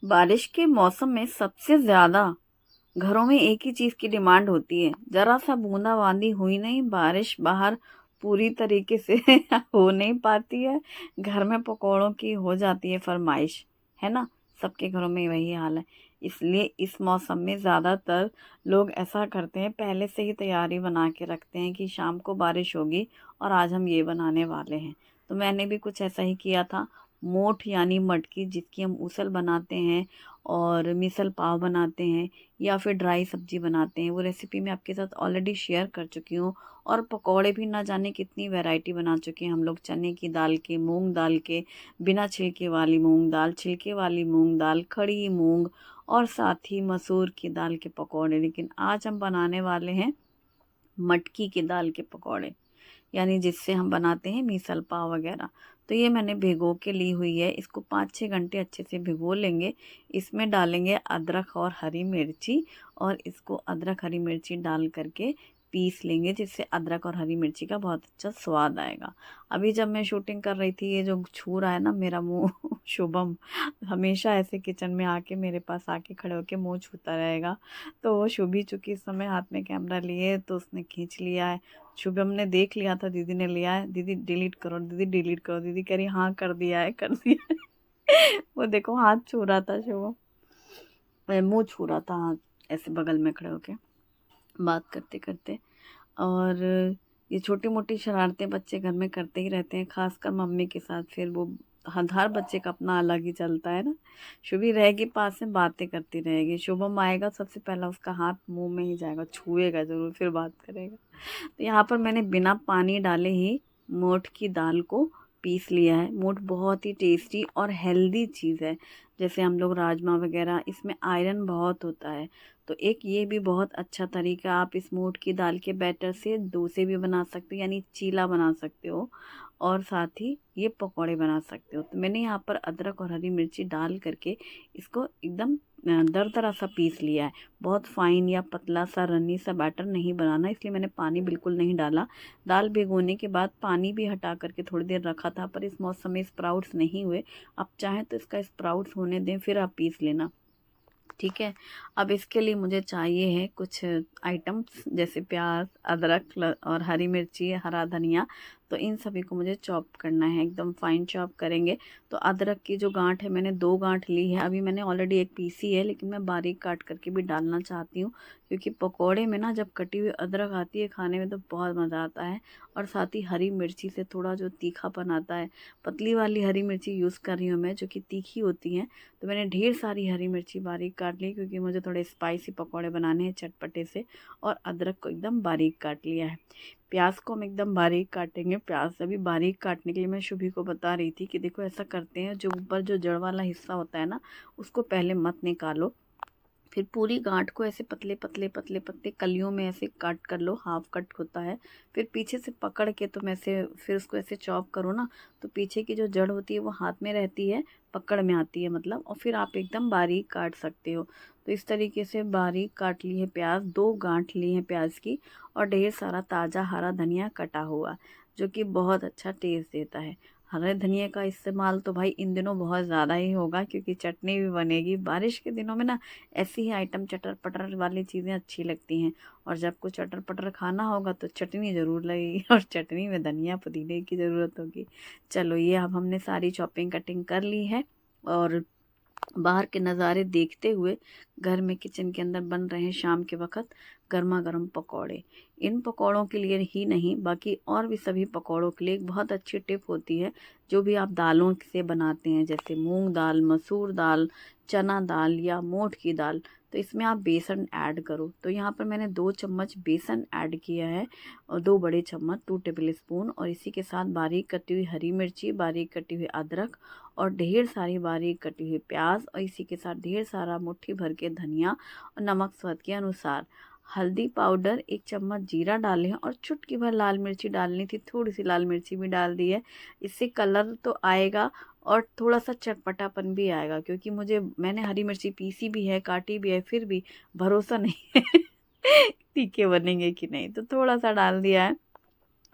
बारिश के मौसम में सबसे ज़्यादा घरों में एक ही चीज़ की डिमांड होती है। ज़रा सा बूंदाबांदी हुई नहीं, बारिश बाहर पूरी तरीके से हो नहीं पाती है, घर में पकौड़ों की हो जाती है फरमाइश, है ना? सबके घरों में वही हाल है। इसलिए इस मौसम में ज़्यादातर लोग ऐसा करते हैं, पहले से ही तैयारी बना के रखते हैं कि शाम को बारिश होगी और आज हम ये बनाने वाले हैं। तो मैंने भी कुछ ऐसा ही किया था। मोठ यानी मटकी, जिसकी हम उसल बनाते हैं और मिसल पाव बनाते हैं या फिर ड्राई सब्जी बनाते हैं, वो रेसिपी मैं आपके साथ ऑलरेडी शेयर कर चुकी हूँ। और पकौड़े भी ना जाने कितनी वैरायटी बना चुके हैं हम लोग, चने की दाल के, मूंग दाल के, बिना छिलके वाली मूंग दाल, छिलके वाली मूंग दाल, खड़ी मूंग और साथ ही मसूर की दाल के पकौड़े। लेकिन आज हम बनाने वाले हैं मटकी की दाल के पकौड़े, यानी जिससे हम बनाते हैं मिसल पाव वगैरह। तो ये मैंने भिगो के ली हुई है, इसको 5-6 घंटे अच्छे से भिगो लेंगे। इसमें डालेंगे अदरक और हरी मिर्ची, और इसको अदरक हरी मिर्ची डाल करके पीस लेंगे, जिससे अदरक और हरी मिर्ची का बहुत अच्छा स्वाद आएगा। अभी जब मैं शूटिंग कर रही थी, ये जो छू रहा है ना मेरा मुंह शुभम हमेशा ऐसे किचन में आके मेरे पास आके खड़े होके मुंह छूता रहेगा। तो वो शुभी चूंकि इस समय हाथ में कैमरा लिए, तो उसने खींच लिया है। शुभम ने देख लिया था दीदी ने लिया है, दीदी डिलीट करो, दीदी डिलीट करो, दीदी कह रही हाँ कर दिया है, कर दिया है। वो देखो हाथ छू रहा था शुभम, मुंह छू रहा था हाथ, ऐसे बगल में खड़े होके बात करते करते। और ये छोटी मोटी शरारतें बच्चे घर में करते ही रहते हैं, खासकर मम्मी के साथ। फिर वो हर बच्चे का अपना अलग ही चलता है ना। शुभी रहेगी पास में, बातें करती रहेगी, शुभम आएगा सबसे पहला उसका हाथ मुंह में ही जाएगा, छुएगा जरूर, फिर बात करेगा। तो यहाँ पर मैंने बिना पानी डाले ही मोठ की दाल को पीस लिया है। मोठ बहुत ही टेस्टी और हेल्दी चीज़ है। जैसे हम लोग राजमा वगैरह, इसमें आयरन बहुत होता है। तो एक ये भी बहुत अच्छा तरीका, आप इस मोठ की दाल के बैटर से डोसे भी बना सकते हो, यानी चीला बना सकते हो, और साथ ही ये पकौड़े बना सकते हो। तो मैंने यहाँ पर अदरक और हरी मिर्ची डाल करके इसको एकदम दरदरा सा पीस लिया है। बहुत फाइन या पतला सा रन्नी सा बैटर नहीं बनाना, इसलिए मैंने पानी बिल्कुल नहीं डाला। दाल भिगोने के बाद पानी भी हटा करके थोड़ी देर रखा था, पर इस मौसम में स्प्राउट्स नहीं हुए। आप चाहें तो इसका स्प्राउट्स होने दें, फिर आप पीस लेना, ठीक है। अब इसके लिए मुझे चाहिए है कुछ आइटम्स, जैसे प्याज, अदरक और हरी मिर्ची, हरा धनिया। तो इन सभी को मुझे चॉप करना है, एकदम फाइन चॉप करेंगे। तो अदरक की जो गांठ है, मैंने 2 गांठ ली है। अभी मैंने ऑलरेडी एक पीसी है, लेकिन मैं बारीक काट करके भी डालना चाहती हूँ, क्योंकि पकौड़े में ना जब कटी हुई अदरक आती है खाने में तो बहुत मज़ा आता है। और साथ ही हरी मिर्ची से थोड़ा जो तीखापन आता है, पतली वाली हरी मिर्ची यूज़ कर रही हूँ मैं, जो कि तीखी होती हैं। तो मैंने ढेर सारी हरी मिर्ची बारीक काट ली, क्योंकि मुझे थोड़े स्पाइसी पकौड़े बनाने हैं चटपटे से। और अदरक को एकदम बारीक काट लिया है। प्याज को हम एकदम बारीक काटेंगे। प्याज अभी बारीक काटने के लिए मैं शुभी को बता रही थी कि देखो ऐसा करते हैं, जो ऊपर जो जड़ वाला हिस्सा होता है ना, उसको पहले मत निकालो, फिर पूरी गांठ को ऐसे पतले पतले पतले पतले कलियों में ऐसे काट कर लो, हाफ कट होता है। फिर पीछे से पकड़ के तुम ऐसे फिर उसको ऐसे चॉप करो ना, तो पीछे की जो जड़ होती है वो हाथ में रहती है, पकड़ में आती है मतलब, और फिर आप एकदम बारीक काट सकते हो। तो इस तरीके से बारीक काट ली है प्याज, 2 गांठ ली है प्याज की, और ढेर सारा ताज़ा हरा धनिया कटा हुआ, जो कि बहुत अच्छा टेस्ट देता है। हरे धनिया का इस्तेमाल तो भाई इन दिनों बहुत ज़्यादा ही होगा, क्योंकि चटनी भी बनेगी बारिश के दिनों में ना। ऐसी ही आइटम चटर पटर वाली चीज़ें अच्छी लगती हैं, और जब कुछ चटर पटर खाना होगा तो चटनी ज़रूर लगेगी, और चटनी में धनिया पुदीने की ज़रूरत होगी। चलो, ये अब हमने सारी चॉपिंग कटिंग कर ली है, और बाहर के नज़ारे देखते हुए घर में किचन के अंदर बन रहे हैं शाम के वक्त गर्मा गर्म पकौड़े। इन पकौड़ों के लिए ही नहीं, बाकी और भी सभी पकौड़ों के लिए एक बहुत अच्छी टिप होती है। जो भी आप दालों से बनाते हैं, जैसे मूंग दाल, मसूर दाल, चना दाल या मोठ की दाल, तो इसमें आप बेसन ऐड करो। तो यहाँ पर मैंने 2 चम्मच बेसन ऐड किया है, और 2 बड़े चम्मच, 2 टेबल स्पून, और इसी के साथ बारीक कटी हुई हरी मिर्ची, बारीक कटी हुई अदरक, और ढेर सारी बारीक कटी हुई प्याज, और इसी के साथ ढेर सारा मुट्ठी भर के धनिया, और नमक स्वाद के अनुसार। हल्दी पाउडर 1 चम्मच जीरा डाले हैं, और चुटकी भर लाल मिर्ची डालनी थी, थोड़ी सी लाल मिर्ची भी डाल दी है। इससे कलर तो आएगा और थोड़ा सा चटपटापन भी आएगा, क्योंकि मैंने हरी मिर्ची पीसी भी है, काटी भी है, फिर भी भरोसा नहीं है तीखे बनेंगे कि नहीं, तो थोड़ा सा डाल दिया है।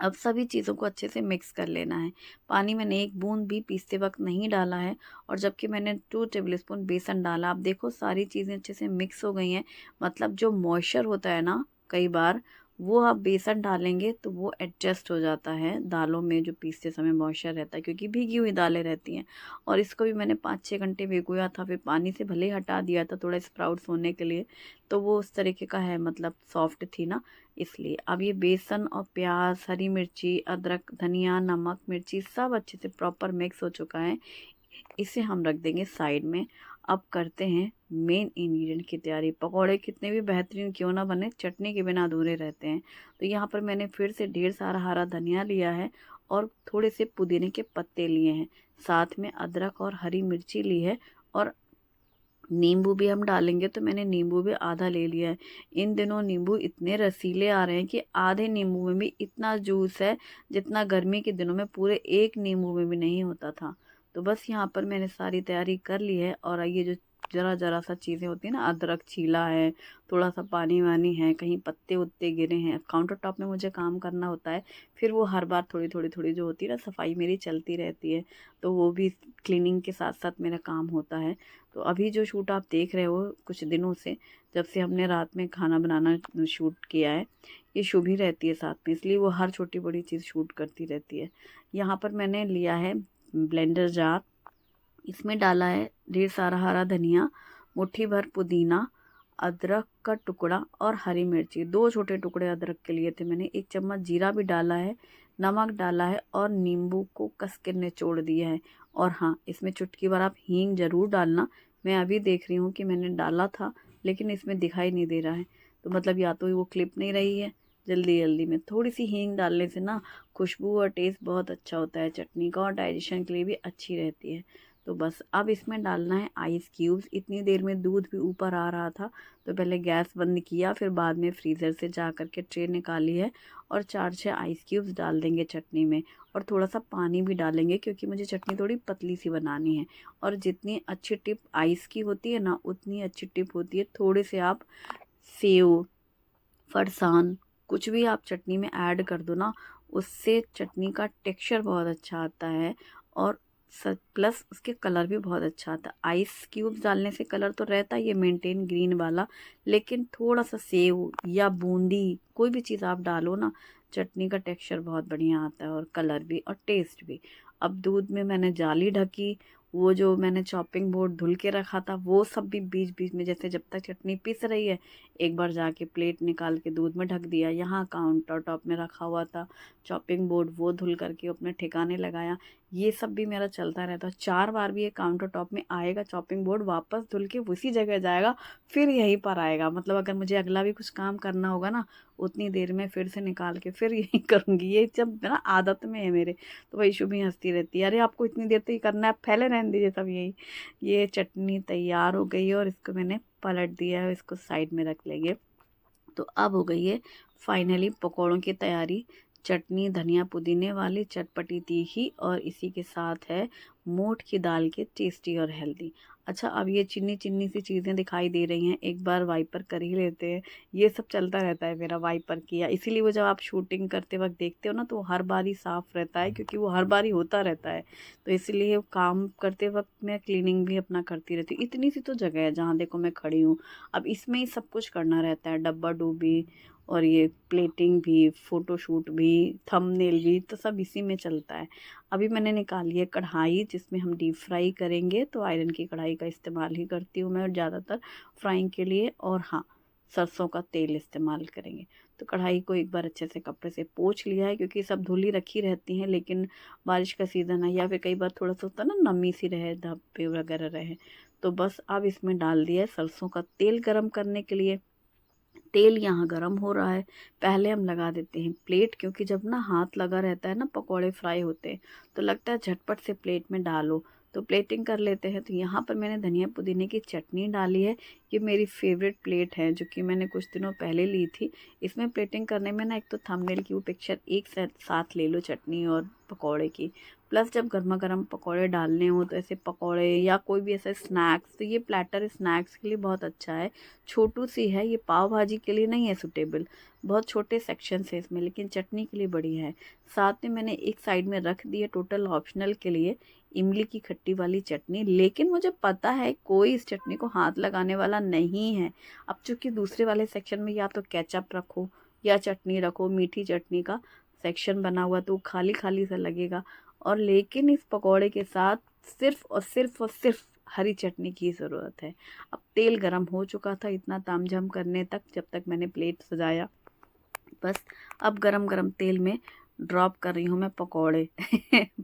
अब सभी चीज़ों को अच्छे से मिक्स कर लेना है। पानी मैंने एक बूंद भी पीसते वक्त नहीं डाला है, और जबकि मैंने 2 टेबलस्पून बेसन डाला। आप देखो सारी चीज़ें अच्छे से मिक्स हो गई हैं। मतलब जो मॉइस्चर होता है ना, कई बार वो आप बेसन डालेंगे तो वो एडजस्ट हो जाता है दालों में, जो पीसते समय मॉइस्चर रहता है, क्योंकि भीगी हुई दालें रहती हैं। और इसको भी मैंने 5-6 घंटे भिगोया था, फिर पानी से भले ही हटा दिया था थोड़ा स्प्राउट्स होने के लिए, तो वो उस तरीके का है, मतलब सॉफ्ट थी ना, इसलिए। अब ये बेसन और प्याज, हरी मिर्ची, अदरक, धनिया, नमक, मिर्ची सब अच्छे से प्रॉपर मिक्स हो चुका है। इसे हम रख देंगे साइड में। अब करते हैं मेन इंग्रेडिएंट की तैयारी। पकौड़े कितने भी बेहतरीन क्यों ना बने, चटनी के बिना अधूरे रहते हैं। तो यहाँ पर मैंने फिर से ढेर सारा हरा धनिया लिया है, और थोड़े से पुदीने के पत्ते लिए हैं, साथ में अदरक और हरी मिर्ची ली है, और नींबू भी हम डालेंगे, तो मैंने नींबू भी आधा ले लिया है। इन दिनों नींबू इतने रसीले आ रहे हैं कि आधे नींबू में भी इतना जूस है जितना गर्मी के दिनों में पूरे एक नींबू में भी नहीं होता था। तो बस यहाँ पर मैंने सारी तैयारी कर ली है। और ये जो ज़रा ज़रा सा चीज़ें होती हैं ना, अदरक छीला है, थोड़ा सा पानी वानी है, कहीं पत्ते उत्ते गिरे हैं, काउंटर टॉप में मुझे काम करना होता है, फिर वो हर बार थोड़ी थोड़ी थोड़ी जो होती है ना, सफाई मेरी चलती रहती है, तो वो भी क्लीनिंग के साथ साथ मेरा काम होता है। तो अभी जो शूट आप देख रहे हो कुछ दिनों से, जब से हमने रात में खाना बनाना शूट किया है, ये शुभ ही रहती है साथ में, इसलिए वो हर छोटी बड़ी चीज़ शूट करती रहती है। यहाँ पर मैंने लिया है ब्लेंडर जार, इसमें डाला है ढेर सारा हरा धनिया, मुट्ठी भर पुदीना, अदरक का टुकड़ा और हरी मिर्ची, 2 छोटे टुकड़े अदरक के लिए थे मैंने, 1 चम्मच जीरा भी डाला है, नमक डाला है, और नींबू को कस के निचोड़ दिया है। और हाँ, इसमें चुटकी भर आप हींग ज़रूर डालना। मैं अभी देख रही हूँ कि मैंने डाला था, लेकिन इसमें दिखाई नहीं दे रहा है, तो मतलब या तो वो क्लिप नहीं रही है। जल्दी जल्दी में थोड़ी सी हींग डालने से ना खुशबू और टेस्ट बहुत अच्छा होता है चटनी का, और डाइजेशन के लिए भी अच्छी रहती है। तो बस अब इसमें डालना है आइस क्यूब्स। इतनी देर में दूध भी ऊपर आ रहा था, तो पहले गैस बंद किया, फिर बाद में फ्रीज़र से जा कर के ट्रे निकाली है, और 4-6 आइस क्यूब्स डाल देंगे चटनी में। और थोड़ा सा पानी भी डालेंगे, क्योंकि मुझे चटनी थोड़ी पतली सी बनानी है। और जितनी अच्छी टिप आइस की होती है ना, उतनी अच्छी टिप होती है थोड़े से आप सेव, फरसान, कुछ भी आप चटनी में ऐड कर दो ना, उससे चटनी का टेक्सचर बहुत अच्छा आता है, और प्लस उसके कलर भी बहुत अच्छा आता है। आइस क्यूब्स डालने से कलर तो रहता ही है मेंटेन ग्रीन वाला, लेकिन थोड़ा सा सेव या बूंदी, कोई भी चीज़ आप डालो ना, चटनी का टेक्सचर बहुत बढ़िया आता है, और कलर भी और टेस्ट भी। अब दूध में मैंने जाली ढकी, वो जो मैंने चॉपिंग बोर्ड धुल के रखा था वो सब भी बीच बीच में, जैसे जब तक चटनी पीस रही है, एक बार जाके प्लेट निकाल के दूध में ढक दिया। यहाँ काउंटर टॉप में रखा हुआ था चॉपिंग बोर्ड, वो धुल करके अपने ठिकाने लगाया। ये सब भी मेरा चलता रहता है। 4 बार भी ये काउंटर टॉप में आएगा चॉपिंग बोर्ड, वापस धुल के उसी जगह जाएगा, फिर यहीं पर आएगा। मतलब अगर मुझे अगला भी कुछ काम करना होगा ना, उतनी देर में फिर से निकाल के फिर यही करूँगी। ये जब ना आदत में है मेरे, तो वही शुभ ही हंसती रहती है, अरे आपको इतनी देर तो ये करना है, फैले रहने दीजिए सब यही। ये चटनी तैयार हो गई है, और इसको मैंने पलट दिया है, इसको साइड में रख लेंगे। तो अब हो गई है फाइनली पकौड़ों की तैयारी। चटनी धनिया पुदीने वाली, चटपटी तीखी, और इसी के साथ है मोठ की दाल के टेस्टी और हेल्दी। अच्छा, अब ये चिन्नी चिन्नी सी चीज़ें दिखाई दे रही हैं, एक बार वाइपर कर ही लेते हैं। ये सब चलता रहता है मेरा, वाइपर किया, इसीलिए वो जब आप शूटिंग करते वक्त देखते हो ना, तो वो हर बार ही साफ़ रहता है, क्योंकि वो हर बार ही होता रहता है। तो इसलिए काम करते वक्त मैं क्लीनिंग भी अपना करती रहती हूँ। इतनी सी तो जगह है जहाँ देखो मैं खड़ी हूँ, अब इसमें ही सब कुछ करना रहता है, डब्बा डूबी, और ये प्लेटिंग भी, फ़ोटोशूट भी, थंबनेल भी, तो सब इसी में चलता है। अभी मैंने निकाली है कढ़ाई, जिसमें हम डीप फ्राई करेंगे, तो आयरन की कढ़ाई का इस्तेमाल ही करती हूँ मैं ज़्यादातर फ्राइंग के लिए। और हाँ, सरसों का तेल इस्तेमाल करेंगे। तो कढ़ाई को एक बार अच्छे से कपड़े से पोंछ लिया है, क्योंकि सब धुली रखी रहती हैं, लेकिन बारिश का सीज़न है, या फिर कई बार थोड़ा सा होता है ना, नमी सी रहे, धब्बे वगैरह रहे। तो बस अब इसमें डाल दिया है सरसों का तेल गरम करने के लिए। तेल यहाँ गरम हो रहा है, पहले हम लगा देते हैं प्लेट, क्योंकि जब ना हाथ लगा रहता है ना, पकोड़े फ्राई होते हैं, तो लगता है झटपट से प्लेट में डालो, तो प्लेटिंग कर लेते हैं। तो यहाँ पर मैंने धनिया पुदीने की चटनी डाली है। ये मेरी फेवरेट प्लेट है, जो कि मैंने कुछ दिनों पहले ली थी। इसमें प्लेटिंग करने में ना, एक तो थंबनेल की वो पिक्चर एक साथ ले लो, चटनी और पकौड़े की, प्लस जब गर्मा गर्म पकौड़े डालने हो तो ऐसे पकौड़े या कोई भी ऐसा स्नैक्स, तो ये प्लेटर स्नैक्स के लिए बहुत अच्छा है। छोटू सी है ये, पाव भाजी के लिए नहीं है सूटेबल, बहुत छोटे सेक्शन है इसमें, लेकिन चटनी के लिए बढ़िया है। साथ में मैंने एक साइड में रख दी है टोटल ऑप्शनल के लिए इमली की खट्टी वाली चटनी, लेकिन मुझे पता है कोई इस चटनी को हाथ लगाने वाला नहीं है। अब चूंकि दूसरे वाले सेक्शन में या तो केचप रखो या चटनी रखो, मीठी चटनी का सेक्शन बना हुआ, तो खाली खाली सा लगेगा। और लेकिन इस पकौड़े के साथ सिर्फ हरी चटनी की ज़रूरत है। अब तेल गरम हो चुका था इतना तामझाम करने तक, जब तक मैंने प्लेट सजाया। बस अब गरम गरम तेल में ड्रॉप कर रही हूँ मैं पकौड़े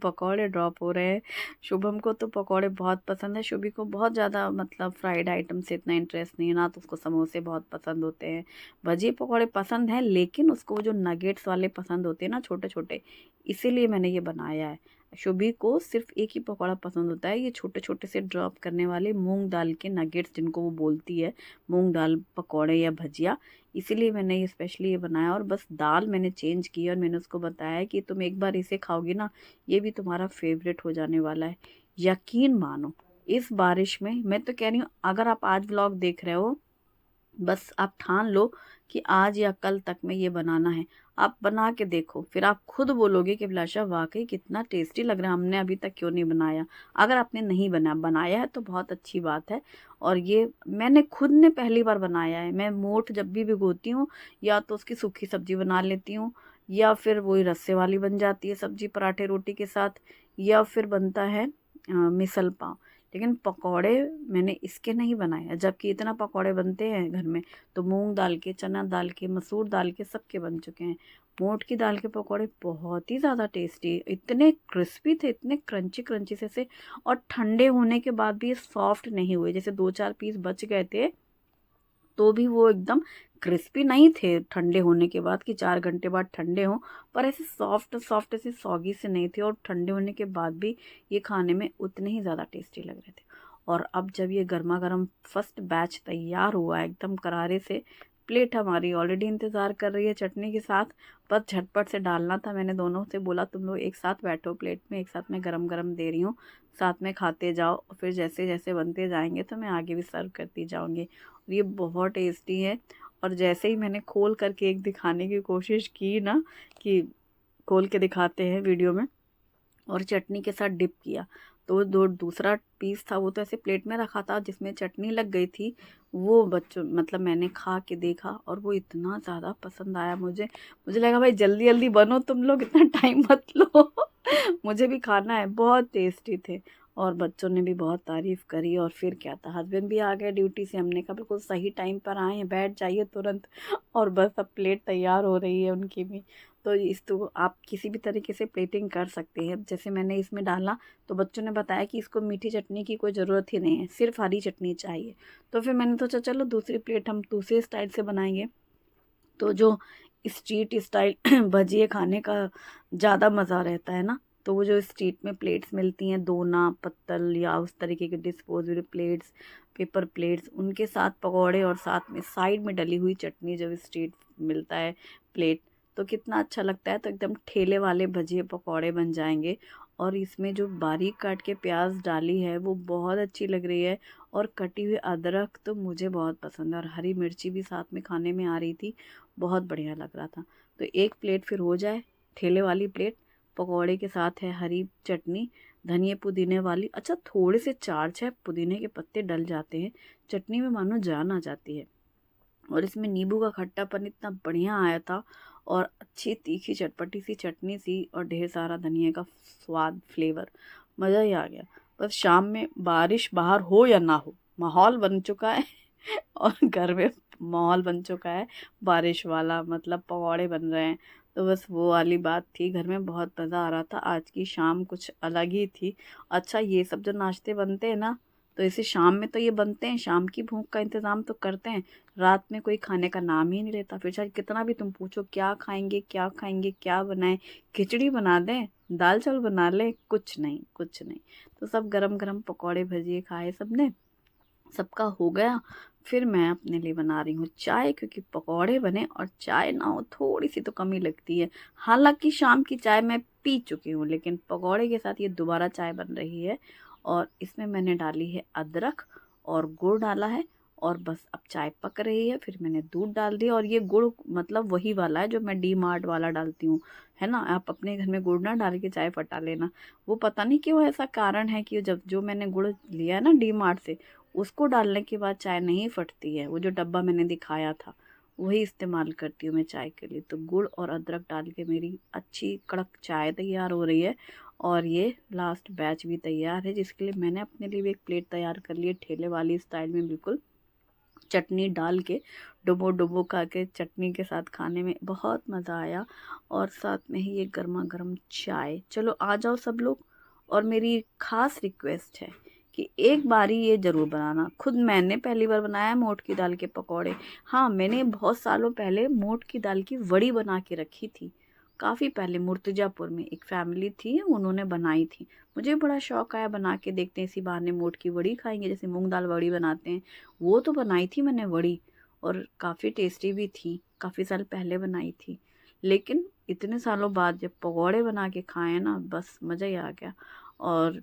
पकौड़े ड्रॉप हो रहे हैं। शुभम को तो पकौड़े बहुत पसंद है, शुभी को बहुत ज़्यादा मतलब फ्राइड आइटम से इतना इंटरेस्ट नहीं है ना, तो उसको समोसे बहुत पसंद होते हैं, भजी पकौड़े पसंद हैं, लेकिन उसको वो जो नगेट्स वाले पसंद होते हैं ना छोटे छोटे, इसीलिए मैंने ये बनाया है। शुभी को सिर्फ एक ही पकौड़ा पसंद होता है, ये छोटे छोटे से ड्रॉप करने वाले मूंग दाल के नगेट्स, जिनको वो बोलती है मूंग दाल पकौड़े या भजिया, इसीलिए मैंने ये स्पेशली ये बनाया। और बस दाल मैंने चेंज की और मैंने उसको बताया कि तुम एक बार इसे खाओगी ना, ये भी तुम्हारा फेवरेट हो जाने वाला है। यकीन मानो इस बारिश में, मैं तो कह रही हूँ अगर आप आज व्लॉग देख रहे हो, बस आप ठान लो कि आज या कल तक में ये बनाना है। आप बना के देखो, फिर आप खुद बोलोगे कि अभिलाषा वाकई कितना टेस्टी लग रहा है, हमने अभी तक क्यों नहीं बनाया। अगर आपने नहीं बनाया है तो बहुत अच्छी बात है। और ये मैंने खुद ने पहली बार बनाया है। मैं मोठ जब भी भिगोती हूँ, या तो उसकी सूखी सब्जी बना लेती हूँ, या फिर वही रस्से वाली बन जाती है सब्जी पराठे रोटी के साथ, या फिर बनता है मिसल पाव। लेकिन पकौड़े मैंने इसके नहीं बनाए, जबकि इतना पकौड़े बनते हैं घर में, तो मूंग दाल के, चना दाल के, मसूर दाल के, सबके बन चुके हैं। मोठ की दाल के पकौड़े बहुत ही ज़्यादा टेस्टी, इतने क्रिस्पी थे, इतने क्रंची क्रंची से, और ठंडे होने के बाद भी ये सॉफ्ट नहीं हुए। जैसे 2-4 पीस बच गए थे तो भी वो एकदम क्रिस्पी नहीं थे ठंडे होने के बाद, कि 4 घंटे बाद ठंडे हों, पर ऐसे सॉफ्ट सॉफ्ट ऐसे सॉगी से नहीं थे, और ठंडे होने के बाद भी ये खाने में उतने ही ज़्यादा टेस्टी लग रहे थे। और अब जब ये गर्मा गर्म फर्स्ट बैच तैयार हुआ एकदम करारे से, प्लेट हमारी ऑलरेडी इंतज़ार कर रही है चटनी के साथ, बस झटपट से डालना था। मैंने दोनों से बोला तुम लोग एक साथ बैठो प्लेट में, एक साथ में गरम गरम दे रही हूँ, साथ में खाते जाओ, और फिर जैसे जैसे बनते जाएंगे तो मैं आगे भी सर्व करती जाऊँगी। ये बहुत टेस्टी है। और जैसे ही मैंने खोल करके एक दिखाने की कोशिश की ना, कि खोल के दिखाते हैं वीडियो में, और चटनी के साथ डिप किया, तो दो दूसरा पीस था वो तो ऐसे प्लेट में रखा था जिसमें चटनी लग गई थी, वो बच्चों मतलब मैंने खा के देखा और वो इतना ज़्यादा पसंद आया मुझे। मुझे लगा भाई जल्दी जल्दी बनो तुम लोग, इतना टाइम मत लो मुझे भी खाना है। बहुत टेस्टी थे और बच्चों ने भी बहुत तारीफ़ करी। और फिर क्या था, हस्बैंड भी आ गए ड्यूटी से, हमने कहा बिल्कुल सही टाइम पर आए हैं, बैठ जाइए तुरंत। और बस अब प्लेट तैयार हो रही है उनकी भी। तो इस तो आप किसी भी तरीके से प्लेटिंग कर सकते हैं। जैसे मैंने इसमें डाला तो बच्चों ने बताया कि इसको मीठी चटनी की कोई ज़रूरत ही नहीं है, सिर्फ हरी चटनी चाहिए। तो फिर मैंने सोचा चलो दूसरी प्लेट हम दूसरे स्टाइल से बनाएंगे। तो जो स्ट्रीट स्टाइल भजिए खाने का ज़्यादा मज़ा रहता है ना, तो वो जो स्ट्रीट में प्लेट्स मिलती हैं, दोना, पत्तल या उस तरीके के डिस्पोजेबल प्लेट्स, पेपर प्लेट्स, उनके साथ पकौड़े और साथ में साइड में डली हुई चटनी, जब स्ट्रीट मिलता है प्लेट, तो कितना अच्छा लगता है। तो एकदम ठेले वाले भजिए पकौड़े बन जाएंगे। और इसमें जो बारीक काट के प्याज डाली है वो बहुत अच्छी लग रही है, और कटी हुई अदरक तो मुझे बहुत पसंद है, और हरी मिर्ची भी साथ में खाने में आ रही थी, बहुत बढ़िया लग रहा था। तो एक प्लेट फिर हो जाए, ठेले वाली प्लेट, पकौड़े के साथ है हरी चटनी, धनिए पुदीने वाली। अच्छा थोड़े से 4-6 पुदीने के पत्ते डल जाते हैं चटनी में, मानो जान आ जाती है। और इसमें नींबू का खट्टापन इतना बढ़िया आया था, और अच्छी तीखी चटपटी सी चटनी सी, और ढेर सारा धनिया का स्वाद, फ्लेवर, मज़ा ही आ गया। बस शाम में बारिश बाहर हो या ना हो, माहौल बन चुका है और घर में माहौल बन चुका है बारिश वाला, मतलब पकौड़े बन रहे हैं। तो बस वो वाली बात थी, घर में बहुत मज़ा आ रहा था। आज की शाम कुछ अलग ही थी। अच्छा ये सब जो नाश्ते बनते हैं ना, तो इसे शाम में तो ये बनते हैं, शाम की भूख का इंतज़ाम तो करते हैं, रात में कोई खाने का नाम ही नहीं लेता। फिर चाहे कितना भी तुम पूछो क्या खाएंगे क्या खाएंगे, क्या बनाएं, खिचड़ी बना दें, दाल चावल बना लें, कुछ नहीं कुछ नहीं। तो सब गरम गरम पकौड़े भजिए खाए सबने, सबका हो गया। फिर मैं अपने लिए बना रही हूँ चाय, क्योंकि पकौड़े बने और चाय ना हो थोड़ी सी तो कमी लगती है। हालांकि शाम की चाय मैं पी चुकी हूँ, लेकिन पकौड़े के साथ ये दोबारा चाय बन रही है। और इसमें मैंने डाली है अदरक और गुड़ डाला है, और बस अब चाय पक रही है। फिर मैंने दूध डाल दिया, और ये गुड़ मतलब वही वाला है जो मैं डी मार्ट वाला डालती हूँ, है ना। आप अपने घर में गुड़ ना डाल के चाय फटा लेना। वो पता नहीं क्यों ऐसा कारण है कि जब जो मैंने गुड़ लिया है ना डी मार्ट से, उसको डालने के बाद चाय नहीं फटती है। वो जो डब्बा मैंने दिखाया था वही इस्तेमाल करती हूँ मैं चाय के लिए। तो गुड़ और अदरक डाल के मेरी अच्छी कड़क चाय तैयार हो रही है, और ये लास्ट बैच भी तैयार है, जिसके लिए मैंने अपने लिए भी एक प्लेट तैयार कर ली है ठेले वाली स्टाइल में, बिल्कुल चटनी डाल के डुबो डुबो खा के चटनी के साथ खाने में बहुत मज़ा आया। और साथ में ही ये गर्मा गर्म चाय। चलो आ जाओ सब लोग। और मेरी ख़ास रिक्वेस्ट है कि एक बारी ये ज़रूर बनाना। खुद मैंने पहली बार बनाया मोट की दाल के पकौड़े। हाँ, मैंने बहुत सालों पहले मोट की दाल की वड़ी बना के रखी थी। काफ़ी पहले मुर्तजापुर में एक फैमिली थी, उन्होंने बनाई थी। मुझे बड़ा शौक आया, बना के देखते हैं, इसी बहाने मोट की वड़ी खाएंगे, जैसे मूंग दाल वड़ी बनाते हैं। वो तो बनाई थी मैंने वड़ी, और काफ़ी टेस्टी भी थी। काफ़ी साल पहले बनाई थी, लेकिन इतने सालों बाद जब पकौड़े बना के खाए ना, बस मज़ा ही आ गया। और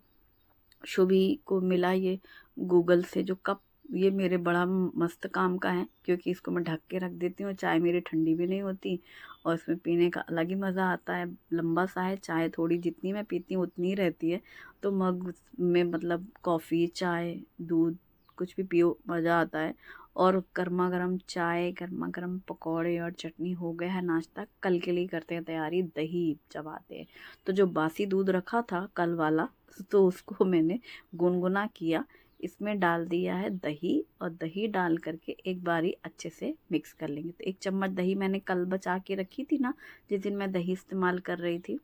शुभी को मिला ये गूगल से जो कप, ये मेरे बड़ा मस्त काम का है, क्योंकि इसको मैं ढक के रख देती हूँ। चाय मेरी ठंडी भी नहीं होती, और इसमें पीने का अलग ही मज़ा आता है। लंबा सा है, चाय थोड़ी जितनी मैं पीती हूँ उतनी ही रहती है। तो मग में मतलब कॉफ़ी, चाय, दूध कुछ भी पियो, मज़ा आता है। और गर्मा गर्म चाय, गर्मा गर्म पकौड़े और चटनी, हो गया है नाश्ता। कल के लिए करते हैं तैयारी, दही चबाते हैं। तो जो बासी दूध रखा था कल वाला, तो उसको मैंने गुनगुना किया, इसमें डाल दिया है दही, और दही डाल करके एक बारी अच्छे से मिक्स कर लेंगे। तो 1 चम्मच दही मैंने कल बचा के रखी थी ना, जिस दिन मैं दही इस्तेमाल कर रही थी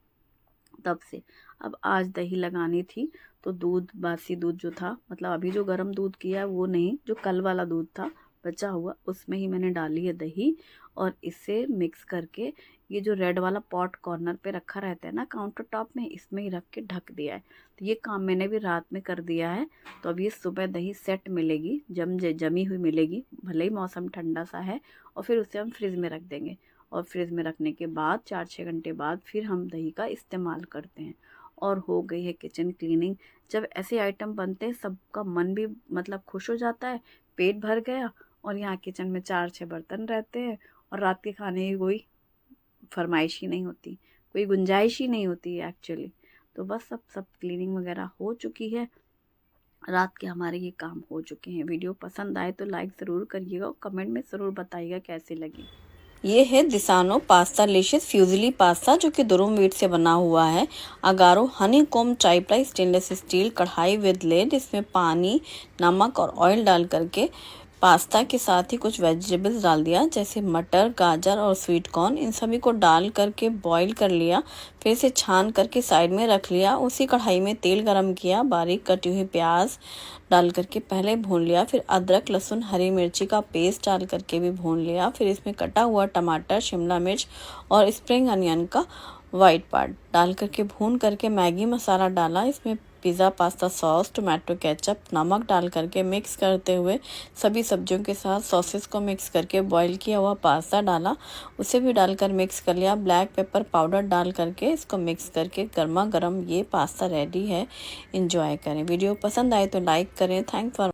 तब से। अब आज दही लगानी थी, तो दूध, बासी दूध जो था, मतलब अभी जो गर्म दूध किया है वो नहीं, जो कल वाला दूध था बचा हुआ, उसमें ही मैंने डाली है दही। और इसे मिक्स करके, ये जो रेड वाला पॉट कॉर्नर पे रखा रहता है ना काउंटर टॉप में, इसमें ही रख के ढक दिया है। तो ये काम मैंने भी रात में कर दिया है। तो अब ये सुबह दही सेट मिलेगी, जमी हुई मिलेगी, भले ही मौसम ठंडा सा है। और फिर उसे हम फ्रिज में रख देंगे, और फ्रिज में रखने के बाद 4-6 घंटे बाद फिर हम दही का इस्तेमाल करते हैं। और हो गई है किचन क्लीनिंग। जब ऐसे आइटम बनते हैं सबका मन भी मतलब खुश हो जाता है, पेट भर गया। और यहाँ किचन में 4-6 बर्तन रहते हैं, और रात के खाने की कोई फरमाइश ही नहीं होती, कोई गुंजाइश ही नहीं होती है एक्चुअली। तो बस सब क्लीनिंग वगैरह हो चुकी है, रात के हमारे ये काम हो चुके हैं। वीडियो पसंद आए तो लाइक ज़रूर करिएगा, और कमेंट में ज़रूर बताइएगा कैसी लगी। ये है दिसानो पास्ता लिशियस फ्यूजली पास्ता, जो कि दुरुम व्हीट से बना हुआ है। अगारो हनी कोम ट्राइप्लाई स्टेनलेस स्टील कढ़ाई विद लेड, इसमें पानी, नमक और ऑयल डाल करके पास्ता के साथ ही कुछ वेजिटेबल्स डाल दिया, जैसे मटर, गाजर और स्वीट कॉर्न। इन सभी को डाल करके बॉईल कर लिया, फिर इसे छान करके साइड में रख लिया। उसी कढ़ाई में तेल गरम किया, बारीक कटी हुई प्याज डाल करके पहले भून लिया, फिर अदरक, लहसुन, हरी मिर्ची का पेस्ट डाल करके भी भून लिया। फिर इसमें कटा हुआ टमाटर, शिमला मिर्च और स्प्रिंग अनियन का वाइट पार्ट डाल करके भून करके मैगी मसाला डाला। इसमें pizza pasta sauce, tomato ketchup, नमक डाल करके मिक्स करते हुए सभी सब्जियों के साथ सॉसेस को मिक्स करके बॉईल किया हुआ पास्ता डाला, उसे भी डालकर मिक्स कर लिया। ब्लैक पेपर पाउडर डाल करके इसको मिक्स करके गर्मा गर्म ये पास्ता रेडी है। एंजॉय करें। वीडियो पसंद आए तो लाइक करें। Thanks for